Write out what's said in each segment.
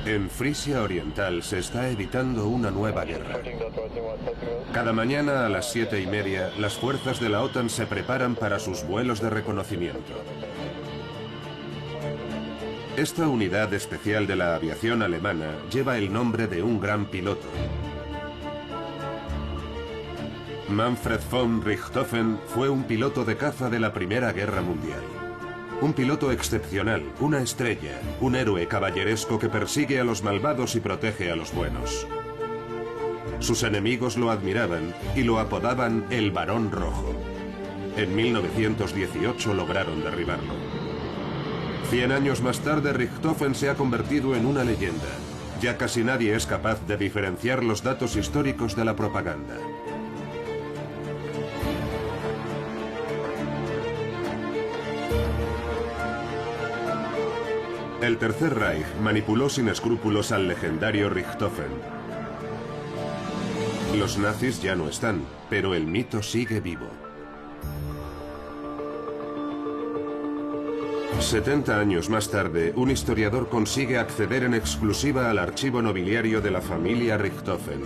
En Frisia Oriental se está evitando una nueva guerra. Cada mañana a las 7:30, las fuerzas de la OTAN se preparan para sus vuelos de reconocimiento. Esta unidad especial de la aviación alemana lleva el nombre de un gran piloto. Manfred von Richthofen fue un piloto de caza de la Primera Guerra Mundial. Un piloto excepcional, una estrella, un héroe caballeresco que persigue a los malvados y protege a los buenos. Sus enemigos lo admiraban y lo apodaban el Barón Rojo. En 1918 lograron derribarlo. 100 años más tarde, Richthofen se ha convertido en una leyenda. Ya casi nadie es capaz de diferenciar los datos históricos de la propaganda. El Tercer Reich manipuló sin escrúpulos al legendario Richthofen. Los nazis ya no están, pero el mito sigue vivo. 70 años más tarde, un historiador consigue acceder en exclusiva al archivo nobiliario de la familia Richthofen.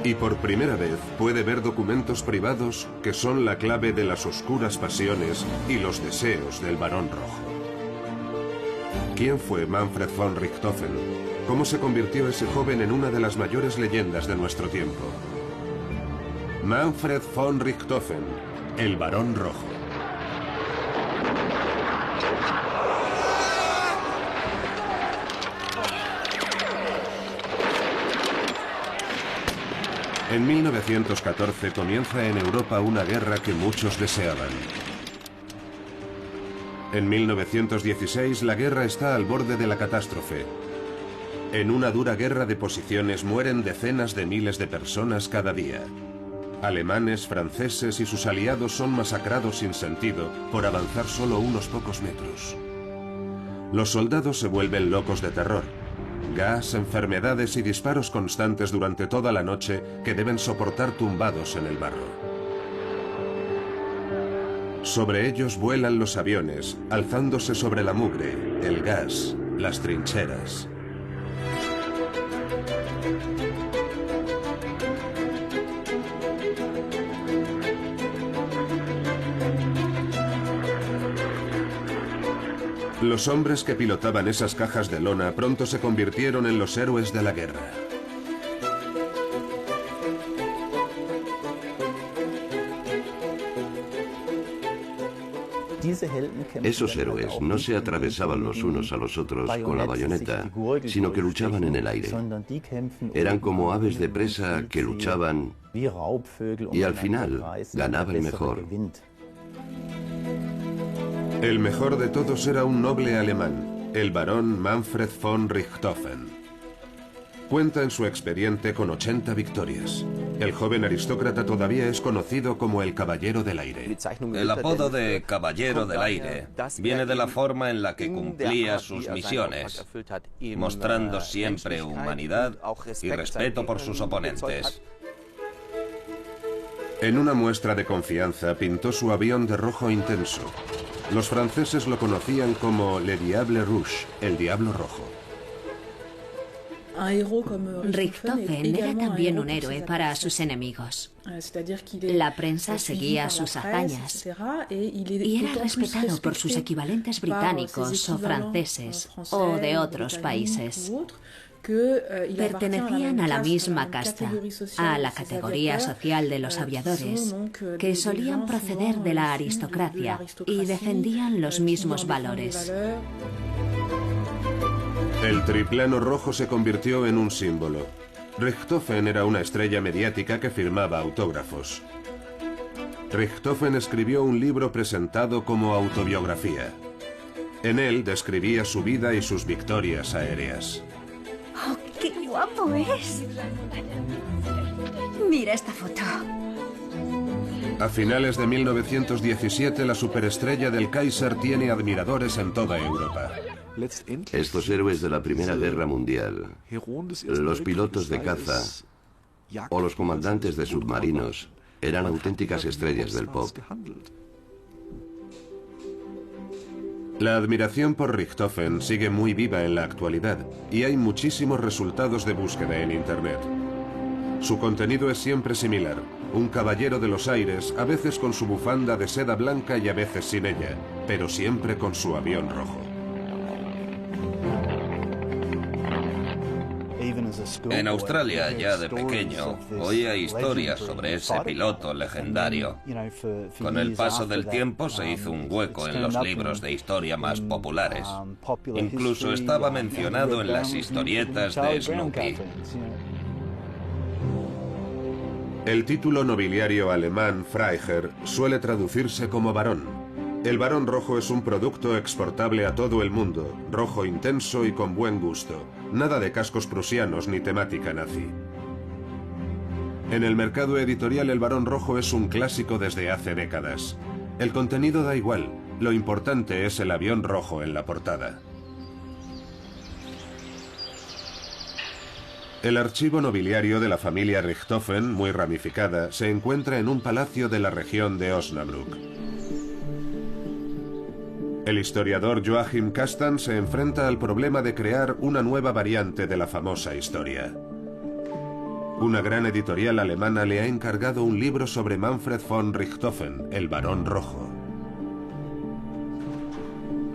Y por primera vez puede ver documentos privados que son la clave de las oscuras pasiones y los deseos del Barón Rojo. ¿Quién fue Manfred von Richthofen? ¿Cómo se convirtió ese joven en una de las mayores leyendas de nuestro tiempo? Manfred von Richthofen, el Barón Rojo. En 1914 comienza en Europa una guerra que muchos deseaban. En 1916 la guerra está al borde de la catástrofe. En una dura guerra de posiciones mueren decenas de miles de personas cada día. Alemanes, franceses y sus aliados son masacrados sin sentido por avanzar solo unos pocos metros. Los soldados se vuelven locos de terror. Gas, enfermedades y disparos constantes durante toda la noche que deben soportar tumbados en el barro. Sobre ellos vuelan los aviones, alzándose sobre la mugre, el gas, las trincheras. Los hombres que pilotaban esas cajas de lona pronto se convirtieron en los héroes de la guerra. Esos héroes no se atravesaban los unos a los otros con la bayoneta, sino que luchaban en el aire. Eran como aves de presa que luchaban y al final ganaba el mejor. El mejor de todos era un noble alemán, el barón Manfred von Richthofen. Cuenta en su expediente con 80 victorias. El joven aristócrata todavía es conocido como el Caballero del Aire. El apodo de Caballero del Aire viene de la forma en la que cumplía sus misiones, mostrando siempre humanidad y respeto por sus oponentes. En una muestra de confianza pintó su avión de rojo intenso. Los franceses lo conocían como Le Diable Rouge, el Diablo Rojo. Richthofen era también un héroe para sus enemigos. La prensa seguía sus hazañas y era respetado por sus equivalentes británicos o franceses o de otros países. Pertenecían a la misma casta, a la categoría social de los aviadores, que solían proceder de la aristocracia y defendían los mismos valores. El triplano rojo se convirtió en un símbolo. Richthofen era una estrella mediática que firmaba autógrafos. Richthofen escribió un libro presentado como autobiografía. En él describía su vida y sus victorias aéreas. ¡Oh, qué guapo es! Mira esta foto. A finales de 1917, la superestrella del Kaiser tiene admiradores en toda Europa. Estos héroes de la Primera Guerra Mundial, los pilotos de caza o los comandantes de submarinos, eran auténticas estrellas del pop. La admiración por Richthofen sigue muy viva en la actualidad y hay muchísimos resultados de búsqueda en Internet. Su contenido es siempre similar: un caballero de los aires, a veces con su bufanda de seda blanca y a veces sin ella, pero siempre con su avión rojo. En Australia, ya de pequeño, oía historias sobre ese piloto legendario. Con el paso del tiempo se hizo un hueco en los libros de historia más populares. Incluso estaba mencionado en las historietas de Snoopy. El título nobiliario alemán Freiherr suele traducirse como barón. El barón rojo es un producto exportable a todo el mundo, rojo intenso y con buen gusto. Nada de cascos prusianos ni temática nazi. En el mercado editorial el barón rojo es un clásico desde hace décadas. El contenido da igual, lo importante es el avión rojo en la portada. El archivo nobiliario de la familia Richthofen, muy ramificada, se encuentra en un palacio de la región de Osnabrück. El historiador Joachim Kastan se enfrenta al problema de crear una nueva variante de la famosa historia. Una gran editorial alemana le ha encargado un libro sobre Manfred von Richthofen, el Barón Rojo.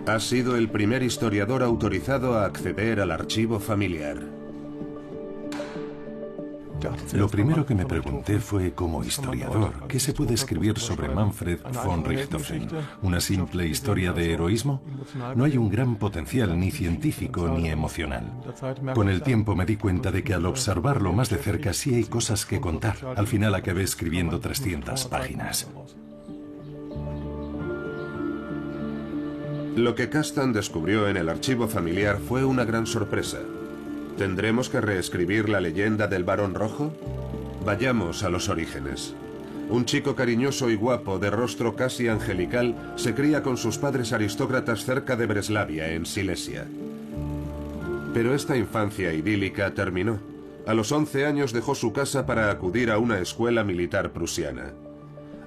Ha sido el primer historiador autorizado a acceder al archivo familiar. Lo primero que me pregunté fue, como historiador, ¿qué se puede escribir sobre Manfred von Richthofen? ¿Una simple historia de heroísmo? No hay un gran potencial ni científico ni emocional. Con el tiempo me di cuenta de que al observarlo más de cerca sí hay cosas que contar. Al final acabé escribiendo 300 páginas. Lo que Kastan descubrió en el archivo familiar fue una gran sorpresa. ¿Tendremos que reescribir la leyenda del Barón Rojo? Vayamos a los orígenes. Un chico cariñoso y guapo, de rostro casi angelical, se cría con sus padres aristócratas cerca de Breslavia, en Silesia. Pero esta infancia idílica terminó. A los 11 años dejó su casa para acudir a una escuela militar prusiana.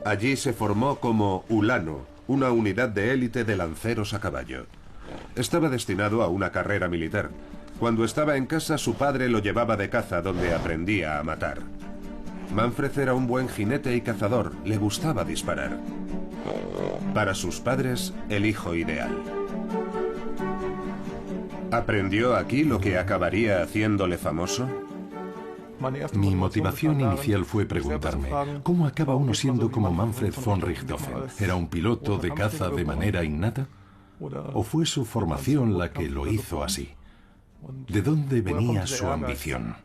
Allí se formó como ulano, una unidad de élite de lanceros a caballo. Estaba destinado a una carrera militar. Cuando estaba en casa, su padre lo llevaba de caza, donde aprendía a matar. Manfred era un buen jinete y cazador, le gustaba disparar. Para sus padres, el hijo ideal. ¿Aprendió aquí lo que acabaría haciéndole famoso? Mi motivación inicial fue preguntarme, ¿cómo acaba uno siendo como Manfred von Richthofen? ¿Era un piloto de caza de manera innata? ¿O fue su formación la que lo hizo así? ¿De dónde venía su ambición?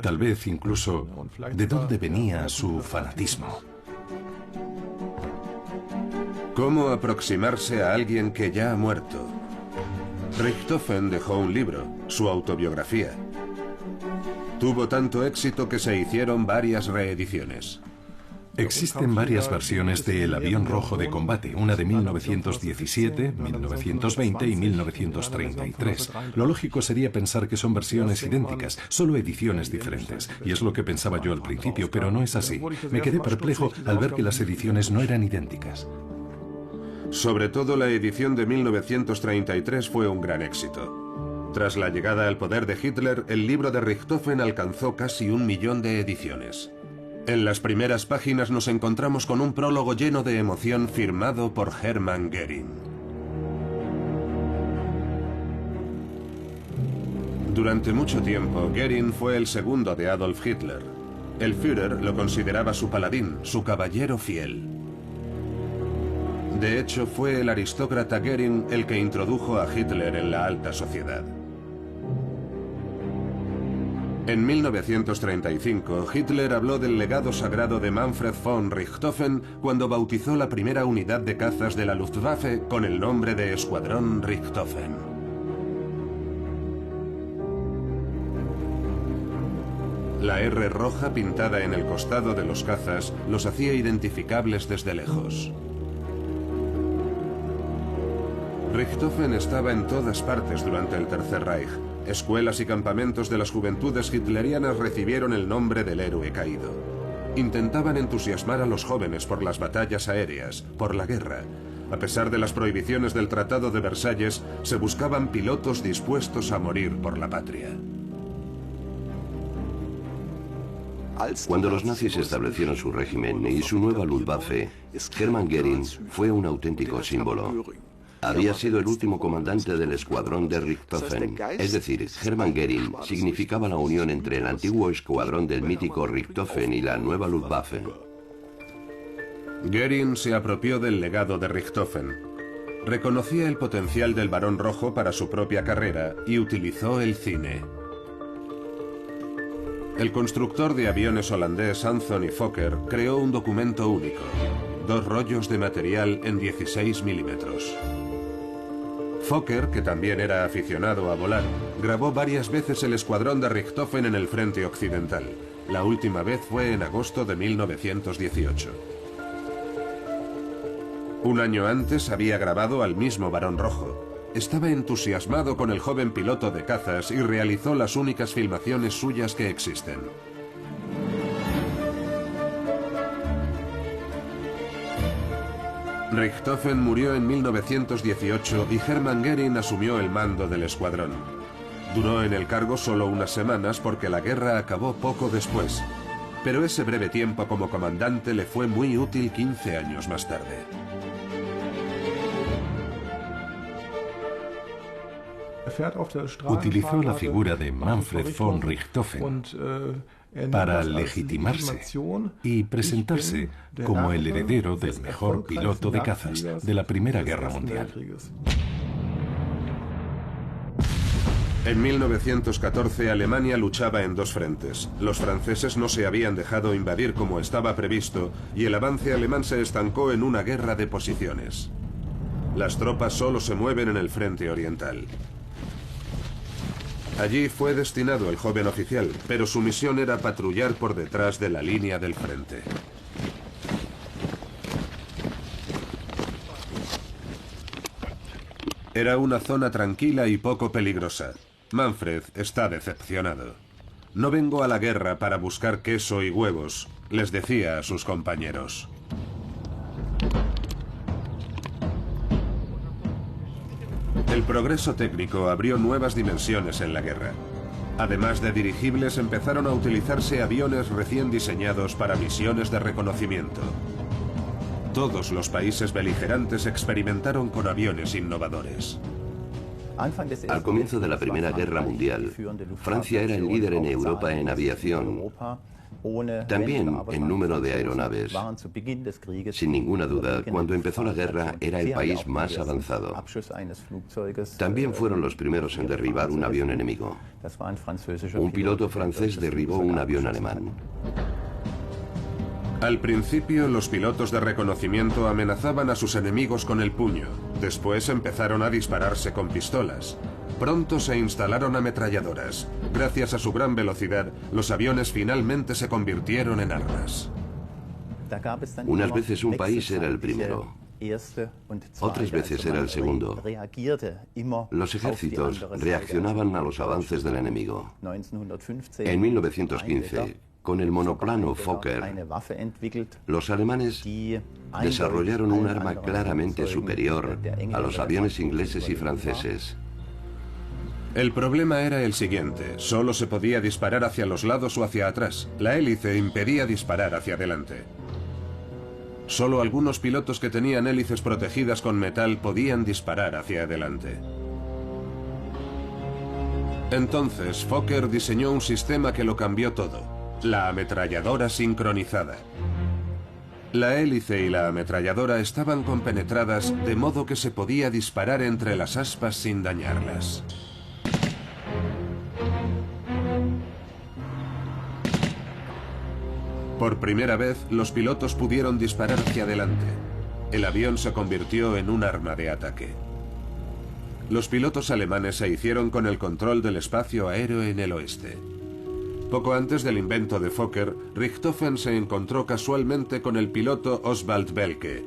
Tal vez incluso, ¿de dónde venía su fanatismo? ¿Cómo aproximarse a alguien que ya ha muerto? Richthofen dejó un libro, su autobiografía. Tuvo tanto éxito que se hicieron varias reediciones. Existen varias versiones de El avión rojo de combate, una de 1917, 1920 y 1933. Lo lógico sería pensar que son versiones idénticas, solo ediciones diferentes. Y es lo que pensaba yo al principio, pero no es así. Me quedé perplejo al ver que las ediciones no eran idénticas. Sobre todo la edición de 1933 fue un gran éxito. Tras la llegada al poder de Hitler, el libro de Richthofen alcanzó casi 1 millón de ediciones. En las primeras páginas nos encontramos con un prólogo lleno de emoción firmado por Hermann Göring. Durante mucho tiempo, Göring fue el segundo de Adolf Hitler. El Führer lo consideraba su paladín, su caballero fiel. De hecho, fue el aristócrata Göring el que introdujo a Hitler en la alta sociedad. En 1935, Hitler habló del legado sagrado de Manfred von Richthofen cuando bautizó la primera unidad de cazas de la Luftwaffe con el nombre de Escuadrón Richthofen. La R roja pintada en el costado de los cazas los hacía identificables desde lejos. Richthofen estaba en todas partes durante el Tercer Reich. Escuelas y campamentos de las juventudes hitlerianas recibieron el nombre del héroe caído. Intentaban entusiasmar a los jóvenes por las batallas aéreas, por la guerra. A pesar de las prohibiciones del Tratado de Versalles, se buscaban pilotos dispuestos a morir por la patria. Cuando los nazis establecieron su régimen y su nueva Luftwaffe, Hermann Göring fue un auténtico símbolo. Había sido el último comandante del escuadrón de Richthofen. Es decir, Hermann Göring significaba la unión entre el antiguo escuadrón del mítico Richthofen y la nueva Luftwaffe. Göring se apropió del legado de Richthofen. Reconocía el potencial del Barón Rojo para su propia carrera y utilizó el cine. El constructor de aviones holandés Anthony Fokker creó un documento único: 2 rollos de material en 16 milímetros. Fokker, que también era aficionado a volar, grabó varias veces el escuadrón de Richthofen en el frente occidental. La última vez fue en agosto de 1918. Un año antes había grabado al mismo Barón Rojo. Estaba entusiasmado con el joven piloto de cazas y realizó las únicas filmaciones suyas que existen. Richthofen murió en 1918 y Hermann Göring asumió el mando del escuadrón. Duró en el cargo solo unas semanas porque la guerra acabó poco después, pero ese breve tiempo como comandante le fue muy útil 15 años más tarde. Utilizó la figura de Manfred von Richthofen para legitimarse y presentarse como el heredero del mejor piloto de cazas de la Primera Guerra Mundial. En 1914 Alemania luchaba en 2 frentes. Los franceses no se habían dejado invadir como estaba previsto y el avance alemán se estancó en una guerra de posiciones. Las tropas solo se mueven en el frente oriental. Allí fue destinado el joven oficial, pero su misión era patrullar por detrás de la línea del frente. Era una zona tranquila y poco peligrosa. Manfred está decepcionado. No vengo a la guerra para buscar queso y huevos, les decía a sus compañeros. El progreso técnico abrió nuevas dimensiones en la guerra. Además de dirigibles, empezaron a utilizarse aviones recién diseñados para misiones de reconocimiento. Todos los países beligerantes experimentaron con aviones innovadores. Al comienzo de la Primera Guerra Mundial, Francia era el líder en Europa en aviación, también en número de aeronaves. Sin ninguna duda, cuando empezó la guerra era el país más avanzado. También fueron los primeros en derribar un avión enemigo. Un piloto francés derribó un avión alemán. Al principio, los pilotos de reconocimiento amenazaban a sus enemigos con el puño. Después empezaron a dispararse con pistolas. Pronto se instalaron ametralladoras. Gracias a su gran velocidad, los aviones finalmente se convirtieron en armas. Unas veces un país era el primero, otras veces era el segundo. Los ejércitos reaccionaban a los avances del enemigo. En 1915, con el monoplano Fokker, los alemanes desarrollaron un arma claramente superior a los aviones ingleses y franceses. El problema era el siguiente: solo se podía disparar hacia los lados o hacia atrás. La hélice impedía disparar hacia adelante. Solo algunos pilotos que tenían hélices protegidas con metal podían disparar hacia adelante. Entonces, Fokker diseñó un sistema que lo cambió todo: la ametralladora sincronizada. La hélice y la ametralladora estaban compenetradas de modo que se podía disparar entre las aspas sin dañarlas. Por primera vez, los pilotos pudieron disparar hacia adelante. El avión se convirtió en un arma de ataque. Los pilotos alemanes se hicieron con el control del espacio aéreo en el oeste. Poco antes del invento de Fokker, Richthofen se encontró casualmente con el piloto Oswald Belke.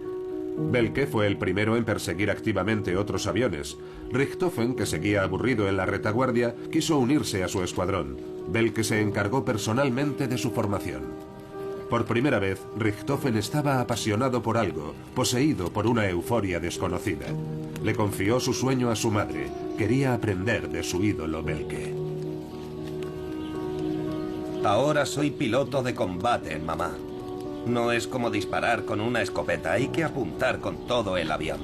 Belke fue el primero en perseguir activamente otros aviones. Richthofen, que seguía aburrido en la retaguardia, quiso unirse a su escuadrón. Belke se encargó personalmente de su formación. Por primera vez, Richthofen estaba apasionado por algo, poseído por una euforia desconocida. Le confió su sueño a su madre. Quería aprender de su ídolo Belke. Ahora soy piloto de combate, mamá. No es como disparar con una escopeta, hay que apuntar con todo el avión.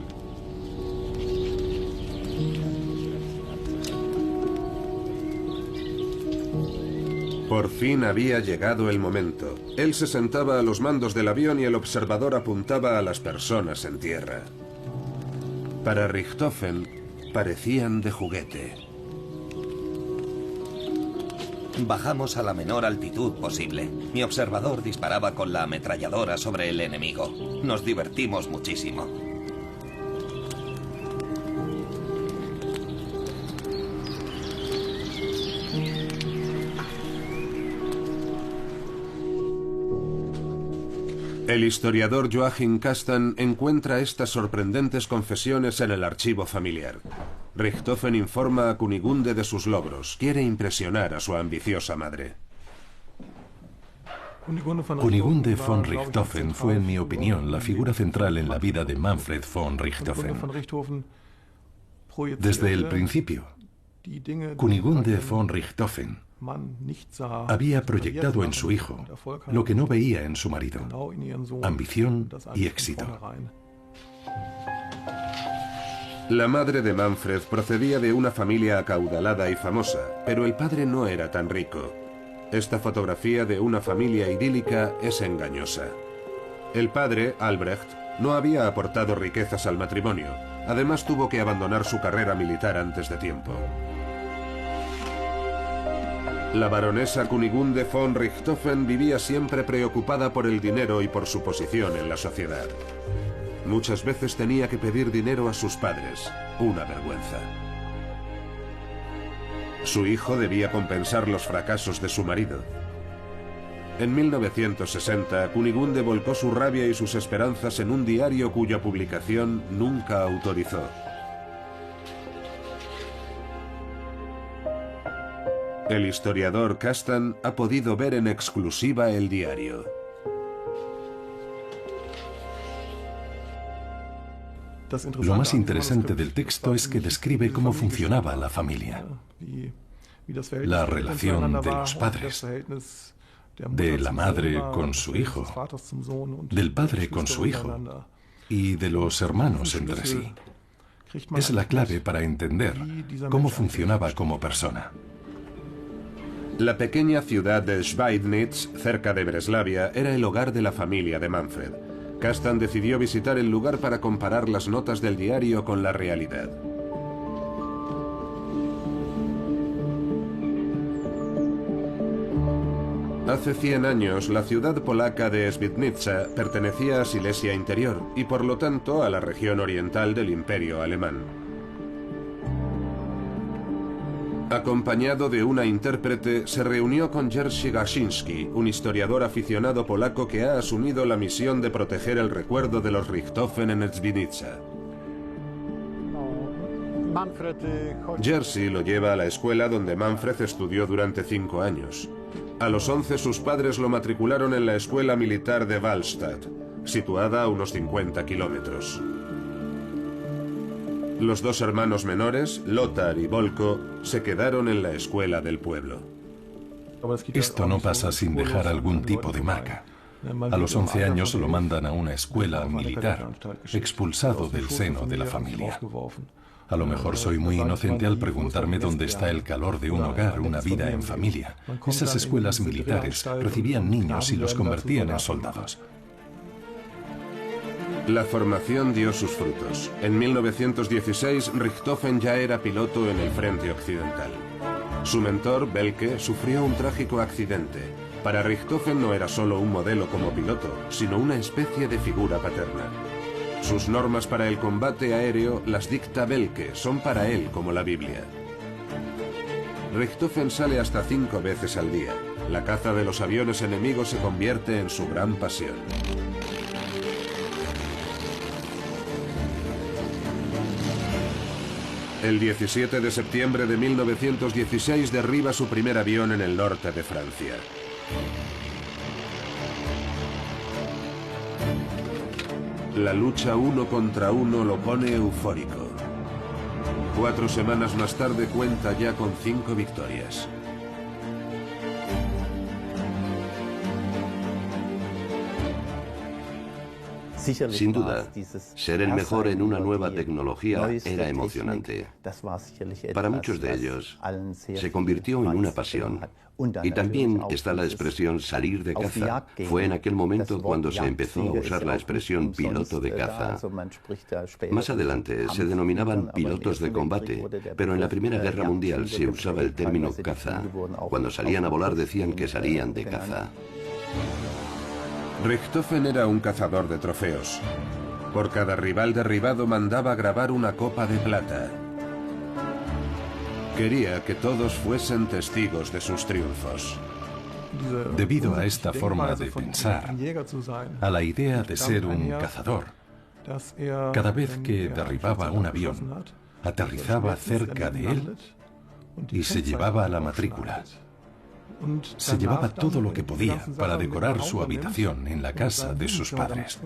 Por fin había llegado el momento. Él se sentaba a los mandos del avión y el observador apuntaba a las personas en tierra. Para Richthofen, parecían de juguete. Bajamos a la menor altitud posible. Mi observador disparaba con la ametralladora sobre el enemigo. Nos divertimos muchísimo. El historiador Joachim Kastan encuentra estas sorprendentes confesiones en el archivo familiar. Richthofen informa a Kunigunde de sus logros. Quiere impresionar a su ambiciosa madre. Kunigunde von Richthofen fue, en mi opinión, la figura central en la vida de Manfred von Richthofen. Desde el principio, Kunigunde von Richthofen había proyectado en su hijo lo que no veía en su marido: ambición y éxito. La madre de Manfred procedía de una familia acaudalada y famosa, pero el padre no era tan rico. Esta fotografía de una familia idílica es engañosa. El padre, Albrecht, no había aportado riquezas al matrimonio. Además, tuvo que abandonar su carrera militar antes de tiempo. La baronesa Kunigunde von Richthofen vivía siempre preocupada por el dinero y por su posición en la sociedad. Muchas veces tenía que pedir dinero a sus padres, una vergüenza. Su hijo debía compensar los fracasos de su marido. En 1960, Kunigunde volcó su rabia y sus esperanzas en un diario cuya publicación nunca autorizó. El historiador Kastan ha podido ver en exclusiva el diario. Lo más interesante del texto es que describe cómo funcionaba la familia. La relación de los padres, de la madre con su hijo, del padre con su hijo y de los hermanos entre sí. Es la clave para entender cómo funcionaba como persona. La pequeña ciudad de Schweidnitz, cerca de Breslavia, era el hogar de la familia de Manfred. Kastan decidió visitar el lugar para comparar las notas del diario con la realidad. Hace 100 años, la ciudad polaca de Świdnica pertenecía a Silesia Interior y por lo tanto a la región oriental del Imperio Alemán. Acompañado de una intérprete, se reunió con Jerzy Gashiński, un historiador aficionado polaco que ha asumido la misión de proteger el recuerdo de los Richthofen en Świdnica. Jerzy lo lleva a la escuela donde Manfred estudió durante 5 años. A los 11 sus padres lo matricularon en la escuela militar de Wallstadt, situada a unos 50 kilómetros. Los dos hermanos menores, Lothar y Volko, se quedaron en la escuela del pueblo. Esto no pasa sin dejar algún tipo de marca. A los 11 años lo mandan a una escuela militar, expulsado del seno de la familia. A lo mejor soy muy inocente al preguntarme dónde está el calor de un hogar, una vida en familia. Esas escuelas militares recibían niños y los convertían en soldados. La formación dio sus frutos. En 1916, Richthofen ya era piloto en el frente occidental. Su mentor, Belke, sufrió un trágico accidente. Para Richthofen no era solo un modelo como piloto, sino una especie de figura paterna. Sus normas para el combate aéreo las dicta Belke, son para él como la Biblia. Richthofen sale hasta 5 veces al día. La caza de los aviones enemigos se convierte en su gran pasión. El 17 de septiembre de 1916 derriba su primer avión en el norte de Francia. La lucha 1 contra 1 lo pone eufórico. 4 semanas más tarde cuenta ya con 5 victorias. Sin duda, ser el mejor en una nueva tecnología era emocionante. Para muchos de ellos, se convirtió en una pasión. Y también está la expresión salir de caza. Fue en aquel momento cuando se empezó a usar la expresión piloto de caza. Más adelante se denominaban pilotos de combate, pero en la Primera Guerra Mundial se usaba el término caza. Cuando salían a volar decían que salían de caza. Richthofen era un cazador de trofeos. Por cada rival derribado mandaba grabar una copa de plata. Quería que todos fuesen testigos de sus triunfos. Debido a esta forma de pensar, a la idea de ser un cazador, cada vez que derribaba un avión, aterrizaba cerca de él y se llevaba la matrícula. Se llevaba todo lo que podía para decorar su habitación en la casa de sus padres.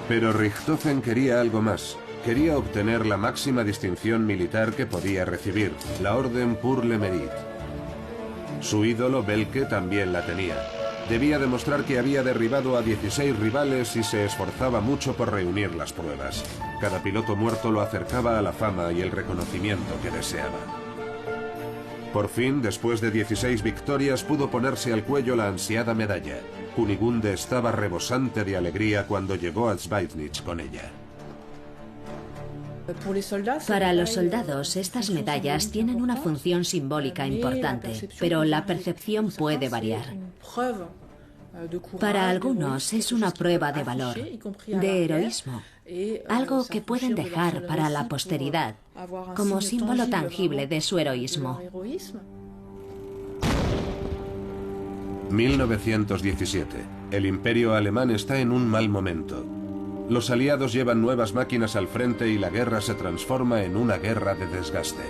Pero Richthofen quería algo más. Quería obtener la máxima distinción militar que podía recibir, la Orden pour le Mérite. Su ídolo, Belke, también la tenía. Debía demostrar que había derribado a 16 rivales y se esforzaba mucho por reunir las pruebas. Cada piloto muerto lo acercaba a la fama y el reconocimiento que deseaba. Por fin, después de 16 victorias, pudo ponerse al cuello la ansiada medalla. Kunigunde estaba rebosante de alegría cuando llegó a Schweidnitz con ella. Para los soldados, estas medallas tienen una función simbólica importante, pero la percepción puede variar. Para algunos es una prueba de valor, de heroísmo, algo que pueden dejar para la posteridad, como símbolo tangible de su heroísmo. 1917. El imperio alemán está en un mal momento. Los aliados llevan nuevas máquinas al frente y la guerra se transforma en una guerra de desgaste.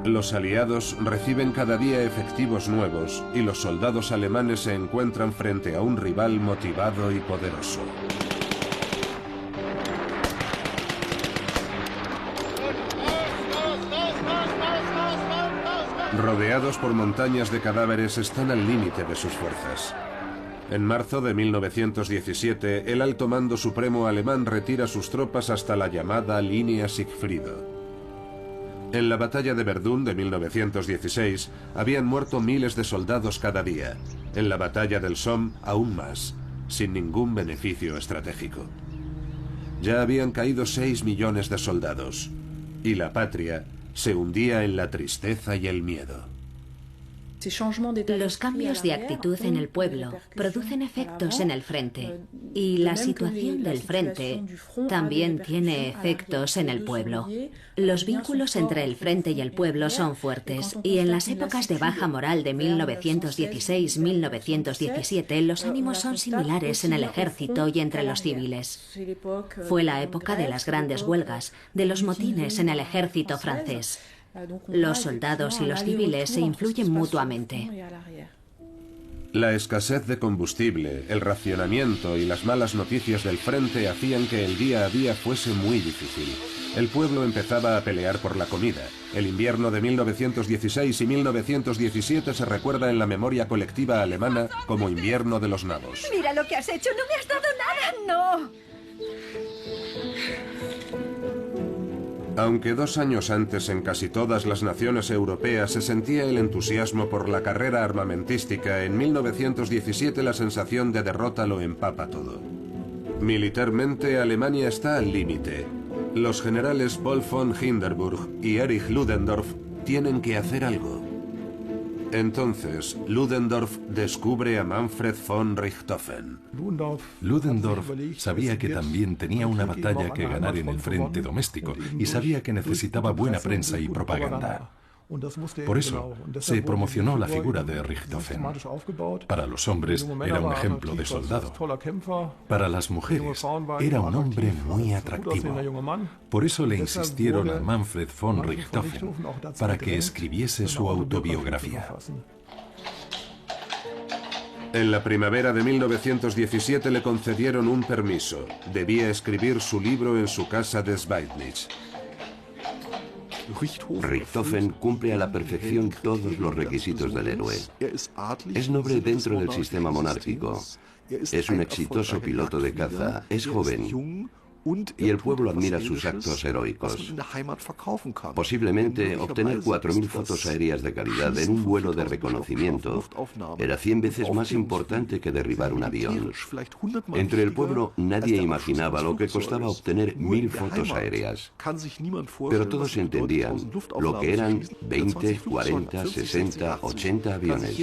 Los aliados reciben cada día efectivos nuevos y los soldados alemanes se encuentran frente a un rival motivado y poderoso. Rodeados por montañas de cadáveres, están al límite de sus fuerzas. En marzo de 1917, el alto mando supremo alemán retira sus tropas hasta la llamada Línea Sigfrido. En la batalla de Verdún de 1916, habían muerto miles de soldados cada día. En la batalla del Somme, aún más, sin ningún beneficio estratégico. Ya habían caído 6 millones de soldados, y la patria se hundía en la tristeza y el miedo. Los cambios de actitud en el pueblo producen efectos en el frente, y la situación del frente también tiene efectos en el pueblo. Los vínculos entre el frente y el pueblo son fuertes, y en las épocas de baja moral de 1916-1917 los ánimos son similares en el ejército y entre los civiles. Fue la época de las grandes huelgas, de los motines en el ejército francés. Los soldados y los civiles se influyen mutuamente. La escasez de combustible, el racionamiento y las malas noticias del frente hacían que el día a día fuese muy difícil. El pueblo empezaba a pelear por la comida. El invierno de 1916 y 1917 se recuerda en la memoria colectiva alemana como invierno de los nabos. Mira lo que has hecho, no me has dado nada, no. Aunque 2 años antes en casi todas las naciones europeas se sentía el entusiasmo por la carrera armamentística, en 1917 la sensación de derrota lo empapa todo. Militarmente, Alemania está al límite. Los generales Paul von Hindenburg y Erich Ludendorff tienen que hacer algo. Entonces, Ludendorff descubre a Manfred von Richthofen. Ludendorff sabía que también tenía una batalla que ganar en el frente doméstico y sabía que necesitaba buena prensa y propaganda. Por eso se promocionó la figura de Richthofen. Para los hombres era un ejemplo de soldado. Para las mujeres era un hombre muy atractivo. Por eso le insistieron a Manfred von Richthofen para que escribiese su autobiografía. En la primavera de 1917 le concedieron un permiso. Debía escribir su libro en su casa de Schweidnitz. Richthofen cumple a la perfección todos los requisitos del héroe. Es noble dentro del sistema monárquico. Es un exitoso piloto de caza. Es joven. Y el pueblo admira sus actos heroicos. Posiblemente obtener 4.000 fotos aéreas de calidad en un vuelo de reconocimiento era 100 veces más importante que derribar un avión. Entre el pueblo nadie imaginaba lo que costaba obtener 1.000 fotos aéreas. Pero todos entendían lo que eran 20, 40, 60, 80 aviones.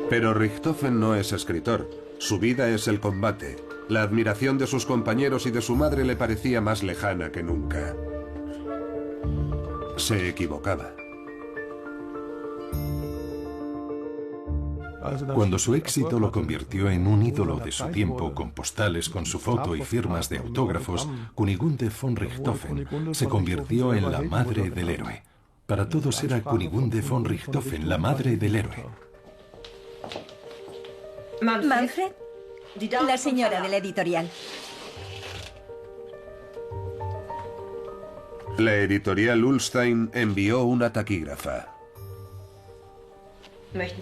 Pero Richthofen no es escritor. Su vida es el combate. La admiración de sus compañeros y de su madre le parecía más lejana que nunca. Se equivocaba. Cuando su éxito lo convirtió en un ídolo de su tiempo, con postales con su foto y firmas de autógrafos, Kunigunde von Richthofen se convirtió en la madre del héroe. Para todos era Kunigunde von Richthofen la madre del héroe. Manfred, la señora de la editorial. La editorial Ullstein envió una taquígrafa.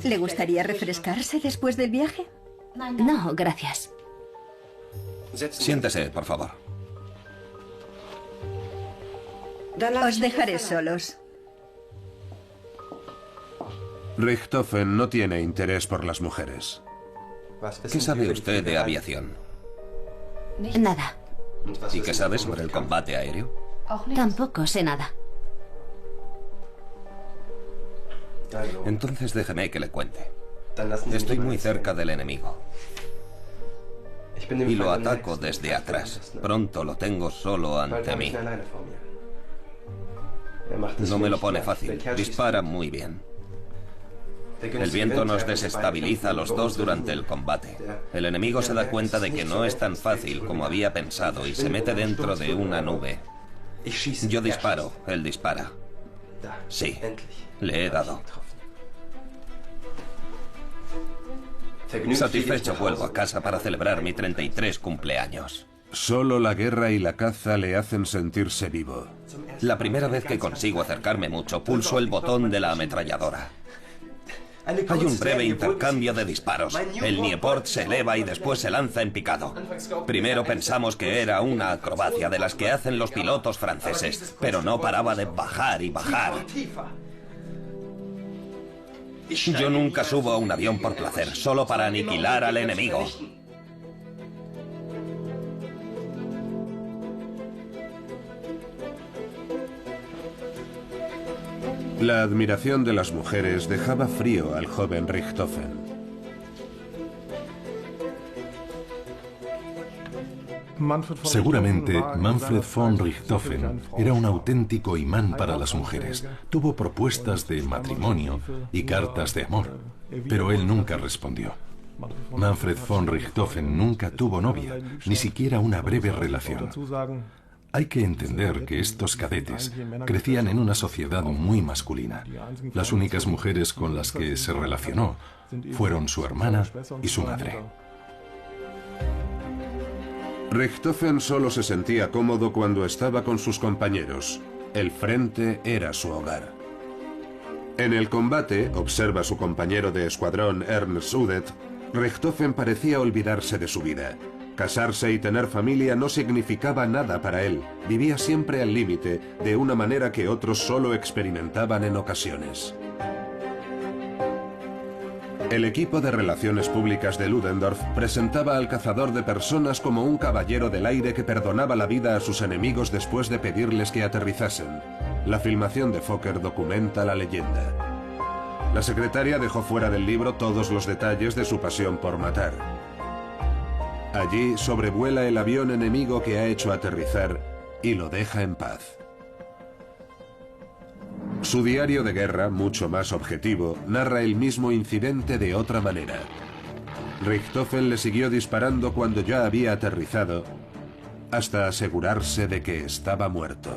¿Le gustaría refrescarse después del viaje? No, gracias. Siéntese, por favor. Os dejaré solos. Richthofen no tiene interés por las mujeres. ¿Qué sabe usted de aviación? Nada. ¿Y qué sabe sobre el combate aéreo? Tampoco sé nada. Entonces déjeme que le cuente. Estoy muy cerca del enemigo. Y lo ataco desde atrás. Pronto lo tengo solo ante mí. No me lo pone fácil. Dispara muy bien. El viento nos desestabiliza a los dos durante el combate. El enemigo se da cuenta de que no es tan fácil como había pensado y se mete dentro de una nube. Yo disparo, él dispara. Sí, le he dado. Satisfecho vuelvo a casa para celebrar mi 33 cumpleaños. Solo la guerra y la caza le hacen sentirse vivo. La primera vez que consigo acercarme mucho, pulso el botón de la ametralladora. Hay un breve intercambio de disparos. El Nieuport se eleva y después se lanza en picado. Primero pensamos que era una acrobacia de las que hacen los pilotos franceses, pero no paraba de bajar y bajar. Yo nunca subo a un avión por placer, solo para aniquilar al enemigo. La admiración de las mujeres dejaba frío al joven Richthofen. Seguramente Manfred von Richthofen era un auténtico imán para las mujeres. Tuvo propuestas de matrimonio y cartas de amor, pero él nunca respondió. Manfred von Richthofen nunca tuvo novia, ni siquiera una breve relación. Hay que entender que estos cadetes crecían en una sociedad muy masculina. Las únicas mujeres con las que se relacionó fueron su hermana y su madre. Richthofen solo se sentía cómodo cuando estaba con sus compañeros. El frente era su hogar. En el combate, observa su compañero de escuadrón Ernst Udet, Richthofen parecía olvidarse de su vida. Casarse y tener familia no significaba nada para él. Vivía siempre al límite, de una manera que otros solo experimentaban en ocasiones. El equipo de relaciones públicas de Ludendorff presentaba al cazador de personas como un caballero del aire que perdonaba la vida a sus enemigos después de pedirles que aterrizasen. La filmación de Fokker documenta la leyenda. La secretaria dejó fuera del libro todos los detalles de su pasión por matar. Allí sobrevuela el avión enemigo que ha hecho aterrizar y lo deja en paz. Su diario de guerra, mucho más objetivo, narra el mismo incidente de otra manera. Richthofen le siguió disparando cuando ya había aterrizado, hasta asegurarse de que estaba muerto.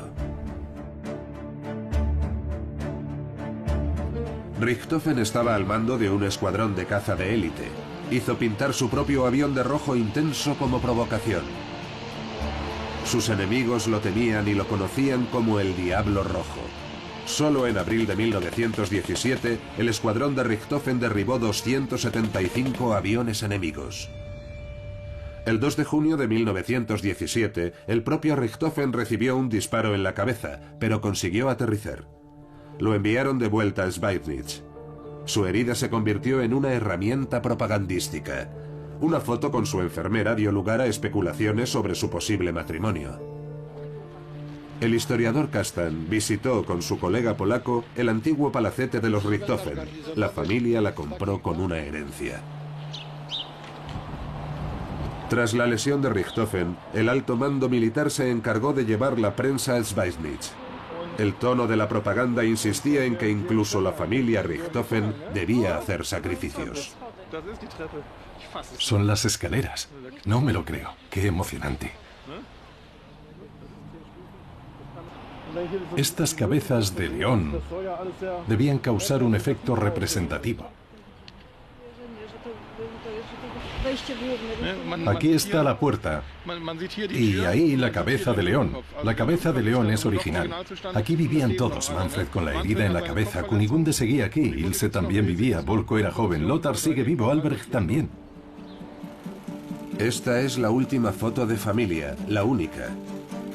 Richthofen estaba al mando de un escuadrón de caza de élite. Hizo pintar su propio avión de rojo intenso como provocación. Sus enemigos lo temían y lo conocían como el Diablo Rojo. Solo en abril de 1917, el escuadrón de Richthofen derribó 275 aviones enemigos. El 2 de junio de 1917, el propio Richthofen recibió un disparo en la cabeza, pero consiguió aterrizar. Lo enviaron de vuelta a Schweidnitz. Su herida se convirtió en una herramienta propagandística. Una foto con su enfermera dio lugar a especulaciones sobre su posible matrimonio. El historiador Kastan visitó con su colega polaco el antiguo palacete de los Richthofen. La familia la compró con una herencia. Tras la lesión de Richthofen, el alto mando militar se encargó de llevar la prensa a Schweidnitz. El tono de la propaganda insistía en que incluso la familia Richthofen debía hacer sacrificios. Son las escaleras. No me lo creo. Qué emocionante. Estas cabezas de león debían causar un efecto representativo. Aquí está la puerta y ahí la cabeza de león. La cabeza de león es original. Aquí vivían todos. Manfred con la herida en la cabeza. Kunigunde seguía aquí. Ilse también vivía. Volko era joven. Lothar sigue vivo. Albrecht también. Esta es la última foto de familia, la única.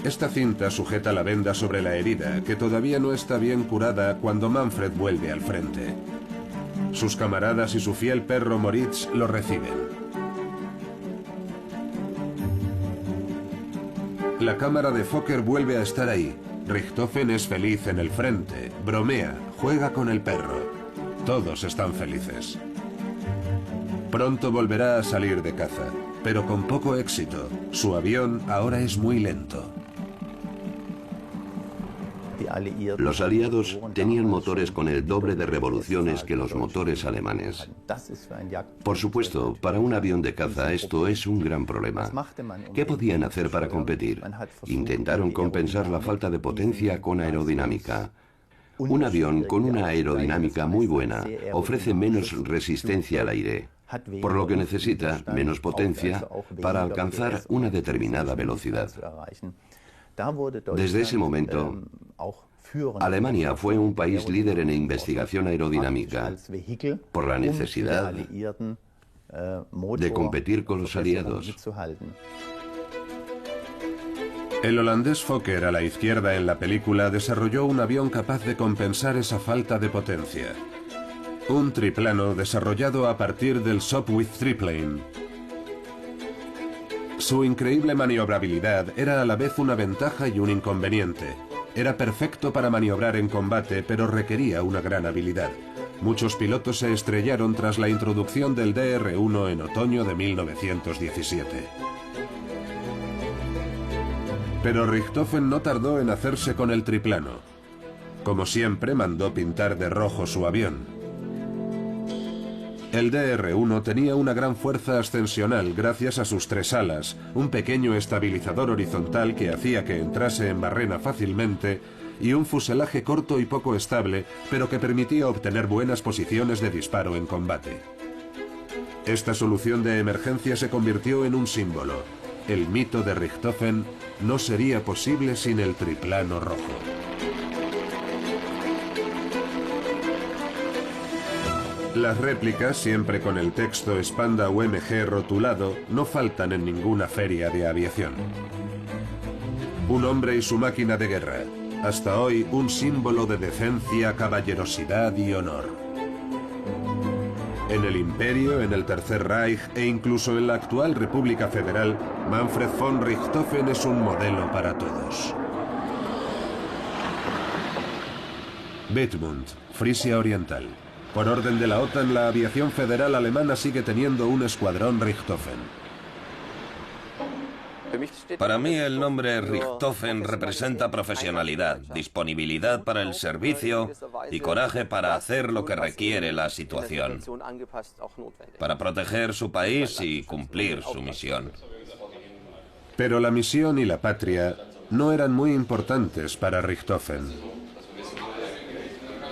Esta cinta sujeta la venda sobre la herida, que todavía no está bien curada cuando Manfred vuelve al frente. Sus camaradas y su fiel perro Moritz lo reciben. La cámara de Fokker vuelve a estar ahí. Richthofen es feliz en el frente, bromea, juega con el perro. Todos están felices. Pronto volverá a salir de caza, pero con poco éxito. Su avión ahora es muy lento. Los aliados tenían motores con el doble de revoluciones que los motores alemanes. Por supuesto, para un avión de caza esto es un gran problema. ¿Qué podían hacer para competir? Intentaron compensar la falta de potencia con aerodinámica. Un avión con una aerodinámica muy buena ofrece menos resistencia al aire, por lo que necesita menos potencia para alcanzar una determinada velocidad. Desde ese momento, Alemania fue un país líder en investigación aerodinámica por la necesidad de competir con los aliados. El holandés Fokker a la izquierda en la película desarrolló un avión capaz de compensar esa falta de potencia. Un triplano desarrollado a partir del Sopwith Triplane. Su increíble maniobrabilidad era a la vez una ventaja y un inconveniente. Era perfecto para maniobrar en combate, pero requería una gran habilidad. Muchos pilotos se estrellaron tras la introducción del DR-1 en otoño de 1917. Pero Richthofen no tardó en hacerse con el triplano. Como siempre, mandó pintar de rojo su avión. El DR-1 tenía una gran fuerza ascensional gracias a sus 3 alas, un pequeño estabilizador horizontal que hacía que entrase en barrena fácilmente y un fuselaje corto y poco estable, pero que permitía obtener buenas posiciones de disparo en combate. Esta solución de emergencia se convirtió en un símbolo. El mito de Richthofen no sería posible sin el triplano rojo. Las réplicas, siempre con el texto Spandau MG rotulado, no faltan en ninguna feria de aviación. Un hombre y su máquina de guerra. Hasta hoy un símbolo de decencia, caballerosidad y honor. En el Imperio, en el Tercer Reich e incluso en la actual República Federal, Manfred von Richthofen es un modelo para todos. Wittmund, Frisia Oriental. Por orden de la OTAN, la aviación federal alemana sigue teniendo un escuadrón Richthofen. Para mí el nombre Richthofen representa profesionalidad, disponibilidad para el servicio y coraje para hacer lo que requiere la situación, para proteger su país y cumplir su misión. Pero la misión y la patria no eran muy importantes para Richthofen.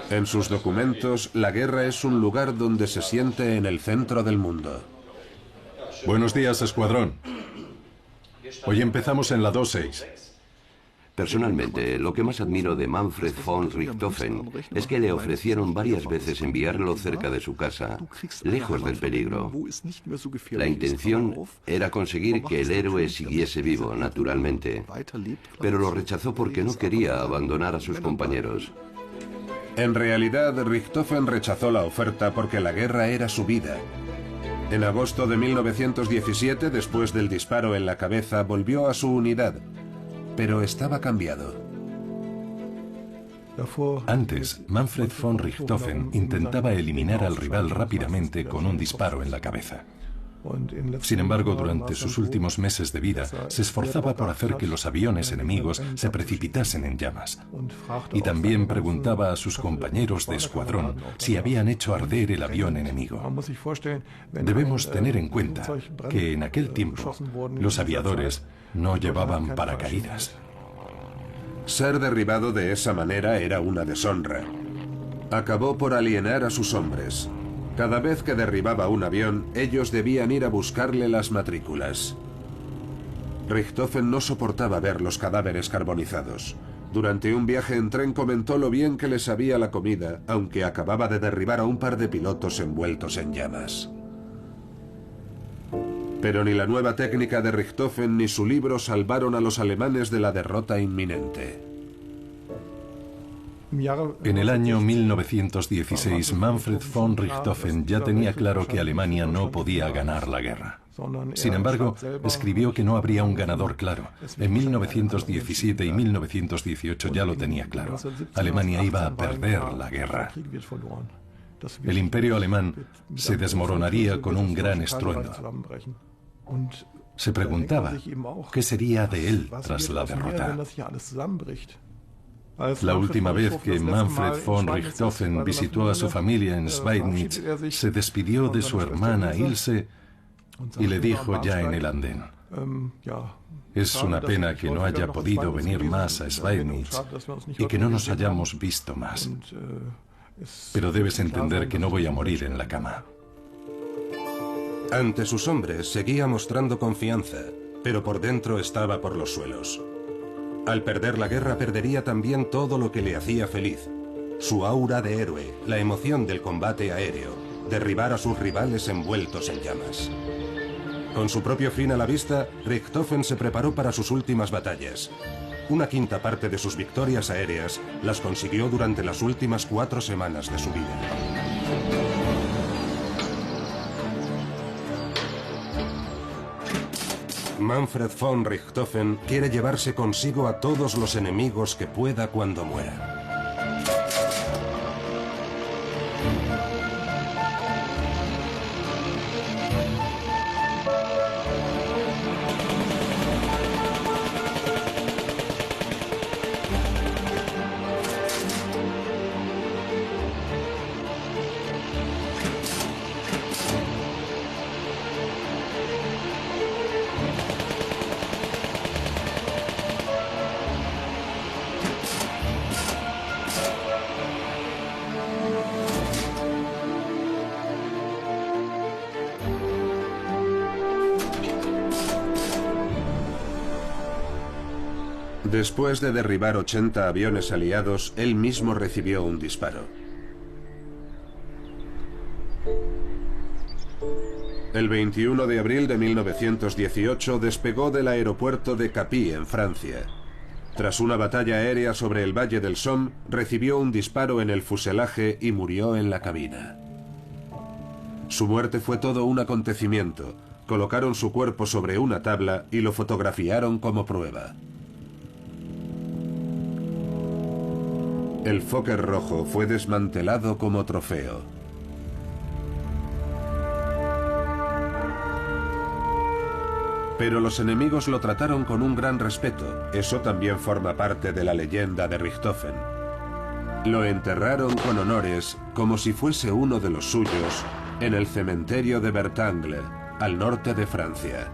En sus documentos, la guerra es un lugar donde se siente en el centro del mundo. Buenos días, escuadrón. Hoy empezamos en la 2-6. Personalmente, lo que más admiro de Manfred von Richthofen es que le ofrecieron varias veces enviarlo cerca de su casa, lejos del peligro. La intención era conseguir que el héroe siguiese vivo, naturalmente, pero lo rechazó porque no quería abandonar a sus compañeros. En realidad, Richthofen rechazó la oferta porque la guerra era su vida. En agosto de 1917, después del disparo en la cabeza, volvió a su unidad, pero estaba cambiado. Antes, Manfred von Richthofen intentaba eliminar al rival rápidamente con un disparo en la cabeza. Sin embargo, durante sus últimos meses de vida, se esforzaba por hacer que los aviones enemigos se precipitasen en llamas. Y también preguntaba a sus compañeros de escuadrón si habían hecho arder el avión enemigo. Debemos tener en cuenta que en aquel tiempo los aviadores no llevaban paracaídas. Ser derribado de esa manera era una deshonra. Acabó por alienar a sus hombres. Cada vez que derribaba un avión, ellos debían ir a buscarle las matrículas. Richthofen no soportaba ver los cadáveres carbonizados. Durante un viaje en tren comentó lo bien que le sabía la comida, aunque acababa de derribar a un par de pilotos envueltos en llamas. Pero ni la nueva técnica de Richthofen ni su libro salvaron a los alemanes de la derrota inminente. En el año 1916, Manfred von Richthofen ya tenía claro que Alemania no podía ganar la guerra. Sin embargo, escribió que no habría un ganador claro. En 1917 y 1918 ya lo tenía claro. Alemania iba a perder la guerra. El imperio alemán se desmoronaría con un gran estruendo. Se preguntaba, ¿qué sería de él tras la derrota? La última vez que Manfred von Richthofen visitó a su familia en Schweidnitz, se despidió de su hermana Ilse y le dijo ya en el andén: es una pena que no haya podido venir más a Schweidnitz y que no nos hayamos visto más. Pero debes entender que no voy a morir en la cama. Ante sus hombres seguía mostrando confianza, pero por dentro estaba por los suelos. Al perder la guerra perdería también todo lo que le hacía feliz. Su aura de héroe, la emoción del combate aéreo, derribar a sus rivales envueltos en llamas. Con su propio fin a la vista, Richthofen se preparó para sus últimas batallas. Una quinta parte de sus victorias aéreas las consiguió durante las últimas 4 semanas de su vida. Manfred von Richthofen quiere llevarse consigo a todos los enemigos que pueda cuando muera. Después de derribar 80 aviones aliados, él mismo recibió un disparo. El 21 de abril de 1918 despegó del aeropuerto de Capy, en Francia. Tras una batalla aérea sobre el Valle del Somme, recibió un disparo en el fuselaje y murió en la cabina. Su muerte fue todo un acontecimiento. Colocaron su cuerpo sobre una tabla y lo fotografiaron como prueba. El Fokker rojo fue desmantelado como trofeo. Pero los enemigos lo trataron con un gran respeto. Eso también forma parte de la leyenda de Richthofen. Lo enterraron con honores, como si fuese uno de los suyos, en el cementerio de Bertangle, al norte de Francia.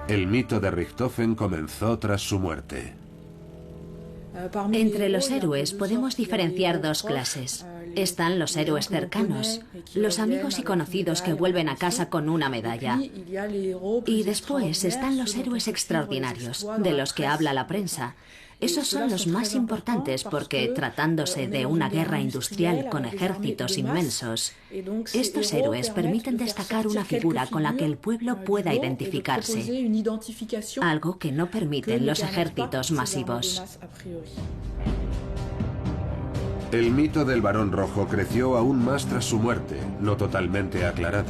El mito de Richthofen comenzó tras su muerte. Entre los héroes podemos diferenciar dos clases. Están los héroes cercanos, los amigos y conocidos que vuelven a casa con una medalla. Y después están los héroes extraordinarios, de los que habla la prensa. Esos son los más importantes porque, tratándose de una guerra industrial con ejércitos inmensos, estos héroes permiten destacar una figura con la que el pueblo pueda identificarse, algo que no permiten los ejércitos masivos. El mito del Barón Rojo creció aún más tras su muerte, no totalmente aclarada.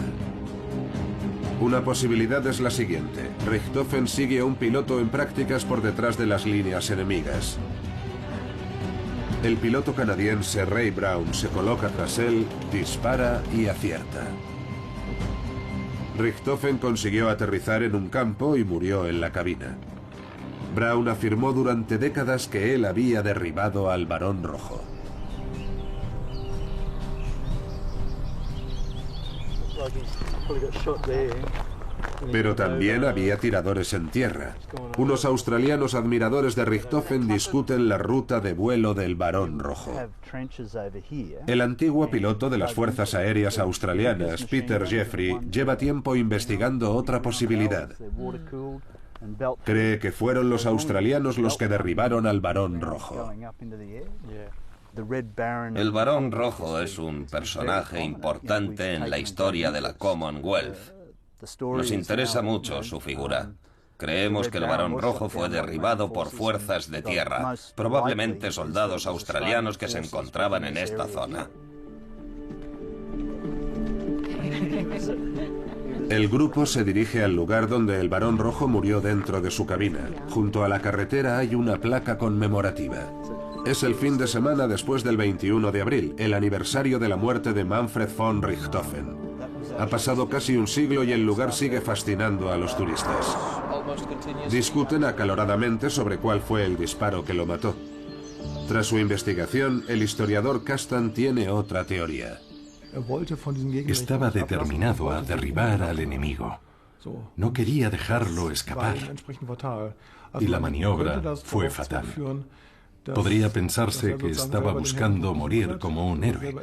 Una posibilidad es la siguiente. Richthofen sigue a un piloto en prácticas por detrás de las líneas enemigas. El piloto canadiense Ray Brown se coloca tras él, dispara y acierta. Richthofen consiguió aterrizar en un campo y murió en la cabina. Brown afirmó durante décadas que él había derribado al Barón Rojo. Pero también había tiradores en tierra. Unos australianos admiradores de Richthofen discuten la ruta de vuelo del Barón Rojo. El antiguo piloto de las Fuerzas Aéreas Australianas, Peter Jeffrey, lleva tiempo investigando otra posibilidad. Cree que fueron los australianos los que derribaron al Barón Rojo. El Barón Rojo es un personaje importante en la historia de la Commonwealth. Nos interesa mucho su figura. Creemos que el Barón Rojo fue derribado por fuerzas de tierra, probablemente soldados australianos que se encontraban en esta zona. El grupo se dirige al lugar donde el Barón Rojo murió dentro de su cabina. Junto a la carretera hay una placa conmemorativa. Es el fin de semana después del 21 de abril, el aniversario de la muerte de Manfred von Richthofen. Ha pasado casi un siglo y el lugar sigue fascinando a los turistas. Discuten acaloradamente sobre cuál fue el disparo que lo mató. Tras su investigación, el historiador Castan tiene otra teoría. Estaba determinado a derribar al enemigo. No quería dejarlo escapar. Y la maniobra fue fatal. Podría pensarse que estaba buscando morir como un héroe,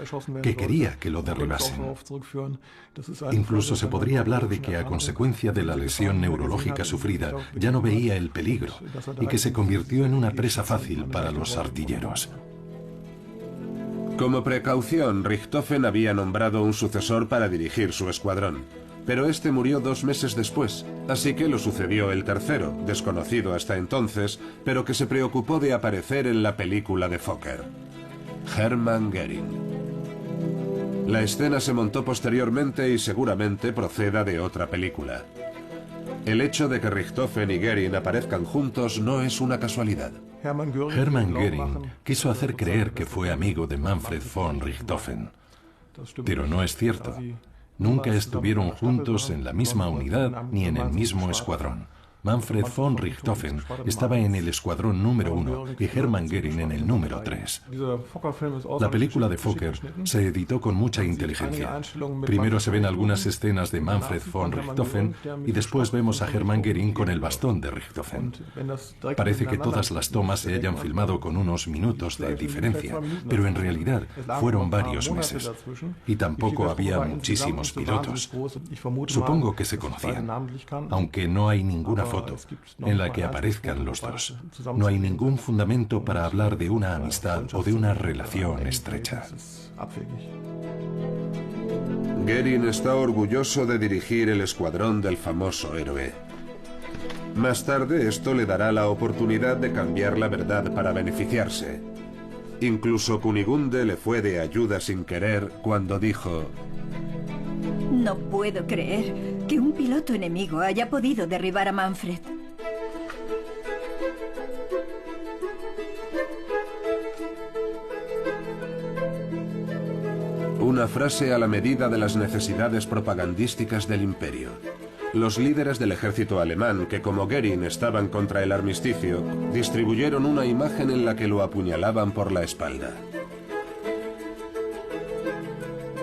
que quería que lo derribasen. Incluso se podría hablar de que a consecuencia de la lesión neurológica sufrida ya no veía el peligro y que se convirtió en una presa fácil para los artilleros. Como precaución, Richthofen había nombrado un sucesor para dirigir su escuadrón. Pero este murió 2 meses después, así que lo sucedió el tercero, desconocido hasta entonces, pero que se preocupó de aparecer en la película de Fokker, Hermann Göring. La escena se montó posteriormente y seguramente proceda de otra película. El hecho de que Richthofen y Göring aparezcan juntos no es una casualidad. Hermann Göring quiso hacer creer que fue amigo de Manfred von Richthofen, pero no es cierto. Nunca estuvieron juntos en la misma unidad ni en el mismo escuadrón. Manfred von Richthofen estaba en el escuadrón número 1 y Hermann Göring en el número 3. La película de Fokker se editó con mucha inteligencia. Primero se ven algunas escenas de Manfred von Richthofen y después vemos a Hermann Göring con el bastón de Richthofen. Parece que todas las tomas se hayan filmado con unos minutos de diferencia, pero en realidad fueron varios meses. Y tampoco había muchísimos pilotos. Supongo que se conocían, aunque no hay ninguna foto en la que aparezcan los dos. No hay ningún fundamento para hablar de una amistad o de una relación estrecha. Göring está orgulloso de dirigir el escuadrón del famoso héroe. Más tarde esto le dará la oportunidad de cambiar la verdad para beneficiarse. Incluso Kunigunde le fue de ayuda sin querer cuando dijo: No puedo creer que un piloto enemigo haya podido derribar a Manfred. Una frase a la medida de las necesidades propagandísticas del imperio. Los líderes del ejército alemán, que como Göring estaban contra el armisticio, distribuyeron una imagen en la que lo apuñalaban por la espalda.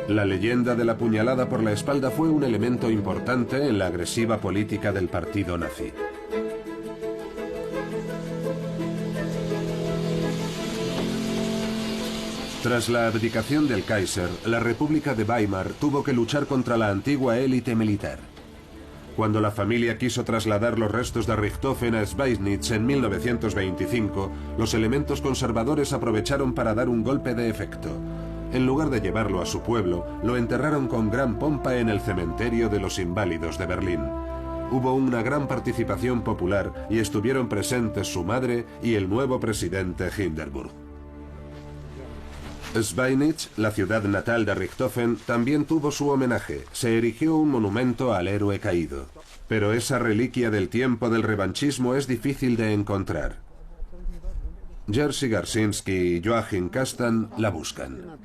La leyenda de la puñalada por la espalda fue un elemento importante en la agresiva política del partido nazi. Tras la abdicación del Kaiser, la República de Weimar tuvo que luchar contra la antigua élite militar. Cuando la familia quiso trasladar los restos de Richthofen a Schweidnitz en 1925, los elementos conservadores aprovecharon para dar un golpe de efecto. En lugar de llevarlo a su pueblo, lo enterraron con gran pompa en el cementerio de los inválidos de Berlín. Hubo una gran participación popular y estuvieron presentes su madre y el nuevo presidente Hindenburg. Schweidnitz, la ciudad natal de Richthofen, también tuvo su homenaje. Se erigió un monumento al héroe caído. Pero esa reliquia del tiempo del revanchismo es difícil de encontrar. Jerzy Garczynski y Joachim Kastan la buscan.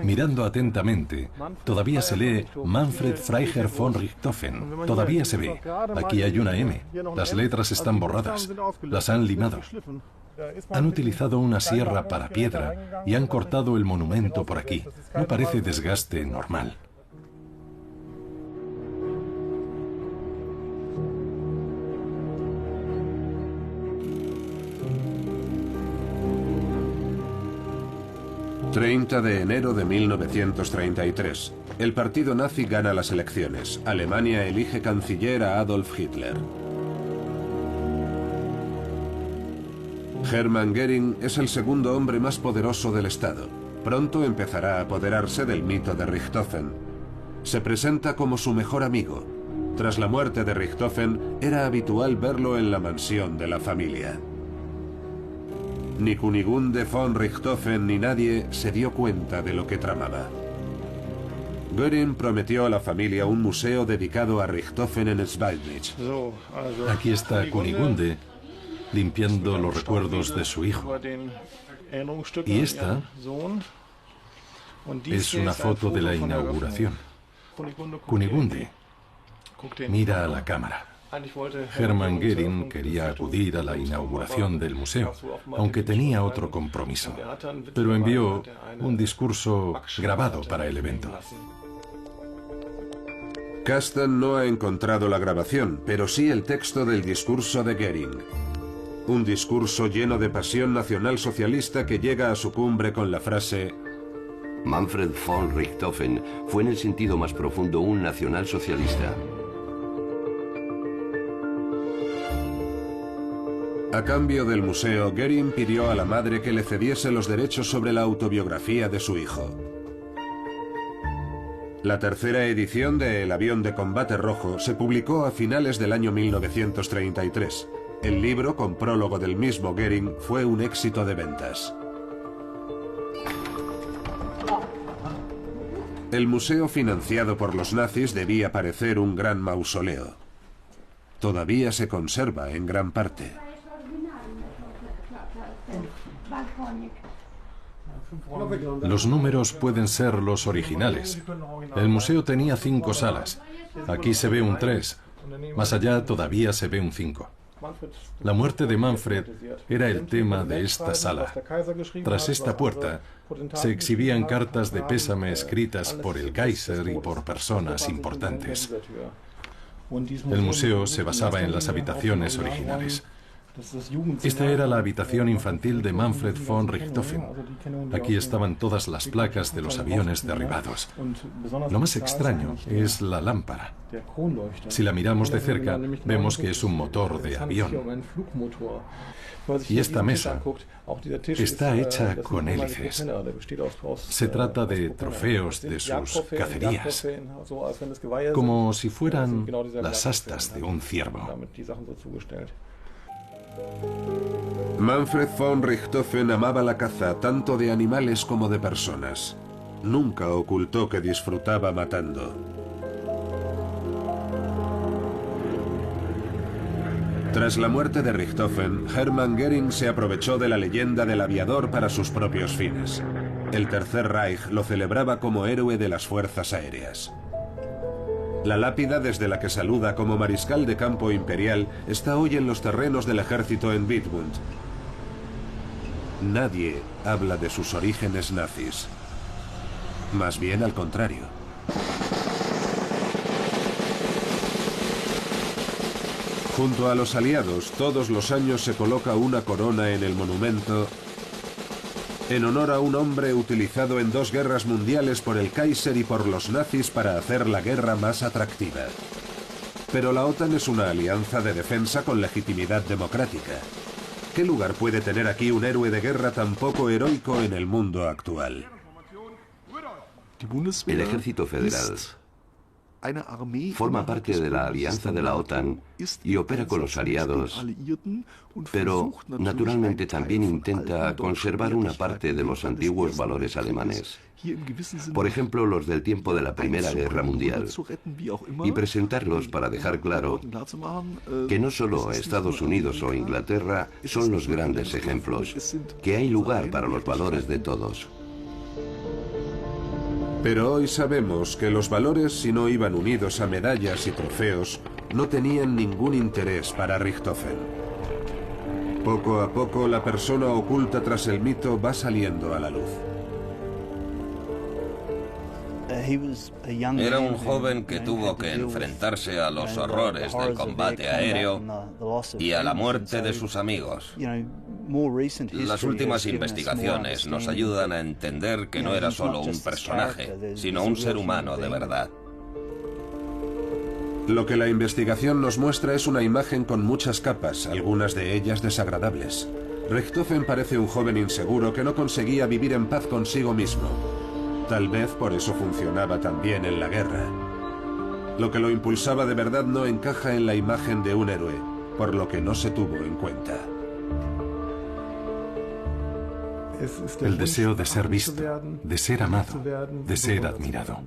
Mirando atentamente, todavía se lee Manfred Freiherr von Richthofen. Todavía se ve. Aquí hay una M. Las letras están borradas. Las han limado. Han utilizado una sierra para piedra y han cortado el monumento por aquí. No parece desgaste normal. ...30 de enero de 1933... el partido nazi gana las elecciones. Alemania elige canciller a Adolf Hitler. Hermann Göring es el segundo hombre más poderoso del Estado. Pronto empezará a apoderarse del mito de Richthofen. Se presenta como su mejor amigo. Tras la muerte de Richthofen, era habitual verlo en la mansión de la familia. Ni Kunigunde von Richthofen ni nadie se dio cuenta de lo que tramaba. Göring prometió a la familia un museo dedicado a Richthofen en Schweidnitz. Aquí está Kunigunde limpiando los recuerdos de su hijo. Y esta es una foto de la inauguración. Kunigunde mira a la cámara. Hermann Göring quería acudir a la inauguración del museo, aunque tenía otro compromiso, pero envió un discurso grabado para el evento. Kastan no ha encontrado la grabación, pero sí el texto del discurso de Göring. Un discurso lleno de pasión nacionalsocialista que llega a su cumbre con la frase: Manfred von Richthofen fue en el sentido más profundo un nacionalsocialista. A cambio del museo, Göring pidió a la madre que le cediese los derechos sobre la autobiografía de su hijo. La tercera edición de El avión de combate rojo se publicó a finales del año 1933. El libro, con prólogo del mismo Göring, fue un éxito de ventas. El museo financiado por los nazis debía parecer un gran mausoleo. Todavía se conserva en gran parte. Los números pueden ser los originales. El museo tenía 5 salas. Aquí se ve un 3. Más allá todavía se ve un 5. La muerte de Manfred era el tema de esta sala. Tras esta puerta se exhibían cartas de pésame escritas por el Kaiser y por personas importantes. El museo se basaba en las habitaciones originales. Esta era la habitación infantil de Manfred von Richthofen. Aquí estaban todas las placas de los aviones derribados. Lo más extraño es la lámpara. Si la miramos de cerca, vemos que es un motor de avión. Y esta mesa está hecha con hélices. Se trata de trofeos de sus cacerías, como si fueran las astas de un ciervo. Manfred von Richthofen amaba la caza tanto de animales como de personas. Nunca ocultó que disfrutaba matando. Tras la muerte de Richthofen, Hermann Göring se aprovechó de la leyenda del aviador para sus propios fines. El Tercer Reich lo celebraba como héroe de las fuerzas aéreas. La lápida desde la que saluda como mariscal de campo imperial está hoy en los terrenos del ejército en Wittmund. Nadie habla de sus orígenes nazis. Más bien al contrario. Junto a los aliados, todos los años se coloca una corona en el monumento en honor a un hombre utilizado en 2 guerras mundiales por el Kaiser y por los nazis para hacer la guerra más atractiva. Pero la OTAN es una alianza de defensa con legitimidad democrática. ¿Qué lugar puede tener aquí un héroe de guerra tan poco heroico en el mundo actual? El ejército federal forma parte de la alianza de la OTAN y opera con los aliados, pero naturalmente también intenta conservar una parte de los antiguos valores alemanes. Por ejemplo, los del tiempo de la Primera Guerra Mundial, y presentarlos para dejar claro que no solo Estados Unidos o Inglaterra son los grandes ejemplos, que hay lugar para los valores de todos. Pero hoy sabemos que los valores, si no iban unidos a medallas y trofeos, no tenían ningún interés para Richthofen. Poco a poco, la persona oculta tras el mito va saliendo a la luz. Era un joven que tuvo que enfrentarse a los horrores del combate aéreo y a la muerte de sus amigos. Las últimas investigaciones nos ayudan a entender que no era solo un personaje, sino un ser humano de verdad. Lo que la investigación nos muestra es una imagen con muchas capas, algunas de ellas desagradables. Richthofen parece un joven inseguro que no conseguía vivir en paz consigo mismo. Tal vez por eso funcionaba tan bien en la guerra. Lo que lo impulsaba de verdad no encaja en la imagen de un héroe, por lo que no se tuvo en cuenta. El deseo de ser visto, de ser amado, de ser admirado.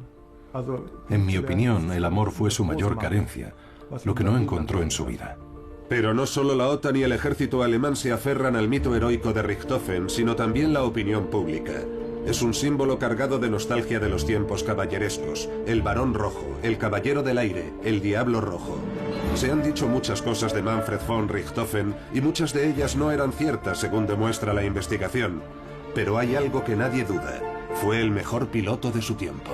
En mi opinión, el amor fue su mayor carencia, lo que no encontró en su vida. Pero no solo la OTAN y el ejército alemán se aferran al mito heroico de Richthofen, sino también la opinión pública. Es un símbolo cargado de nostalgia de los tiempos caballerescos, el Barón Rojo, el Caballero del Aire, el Diablo Rojo. Se han dicho muchas cosas de Manfred von Richthofen y muchas de ellas no eran ciertas según demuestra la investigación. Pero hay algo que nadie duda, fue el mejor piloto de su tiempo.